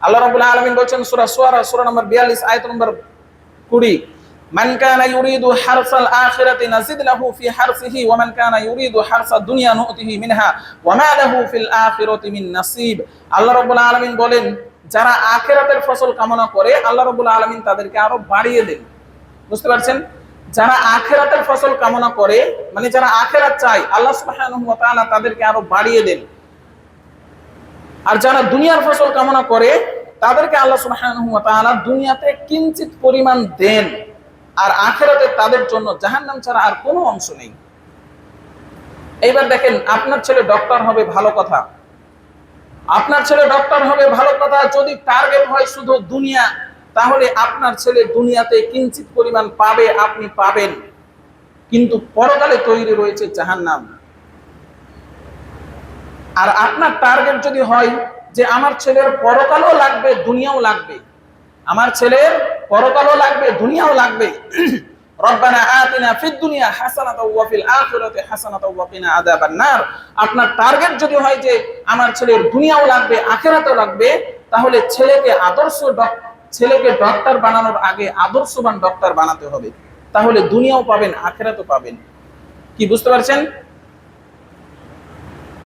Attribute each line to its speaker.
Speaker 1: আল্লাহ রাব্বুল আলামিন বলছেন সূরা শুআরা সূরা নম্বর 42 আয়াত নম্বর 20, মান কানা ইউরিদু হারসাল আখিরাতি নাজিদ লাহু ফি হারসিহি ওয়া মান কানা ইউরিদু হারসাদ দুনিয়া নুতিহি মিনহা ওয়া মা লাহু ফিল আখিরাতি মিন নাসিব। আল্লাহ রাব্বুল আলামিন বলেন, যারা আখিরাতের ফসল কামনা করে আল্লাহ রাব্বুল আলামিন তাদেরকে আরো বাড়িয়ে দেন। বুঝতে পারছেন? যারা আখিরাতের ফসল কামনা করে, মানে যারা আখিরাত চায়, আল্লাহ সুবহানাহু ওয়া তাআলা তাদেরকে আরো বাড়িয়ে দেন। আর যারা দুনিয়ার ফসল কামনা করে তাদেরকে আল্লাহ সুবহানাহু ওয়া তাআলা দুনিয়াতে কিঞ্চিত পরিমাণ দেন, আর আখিরাতে তাদের জন্য জাহান্নাম ছাড়া আর কোনো অংশ নেই। এইবার দেখেন, আপনার ছেলে ডক্টর হবে, ভালো কথা। আপনার ছেলে ডক্টর হবে, ভালো কথা। যদি টার্গেট হয় শুধু দুনিয়া, তাহলে আপনার ছেলে দুনিয়াতে কিঞ্চিত পরিমাণ পাবে, আপনি পাবেন, কিন্তু পরকালে তৈরি রয়েছে জাহান্নাম। আর আপনার টার্গেট যদি হয় যে আমার ছেলের পরকালও লাগবে, দুনিয়াও লাগবে, আমার ছেলের পরকালও লাগবে, দুনিয়াও লাগবে, রব্বানা আতিনা ফিদ দুনিয়া হাসানাতাও ওয়া ফিল আখিরাতি হাসানাতাও ওয়া কিনা আযাবান নার। আপনার টার্গেট যদি হয় যে আমার ছেলের দুনিয়াও লাগবে, আখিরাতেও লাগবে, তাহলে ছেলেকে ডক্টর বানানোর আগে আদর্শবান ডক্টর বানাতে হবে। তাহলে দুনিয়াও পাবেন, আখিরাতও পাবেন। কি বুঝতে পারছেন?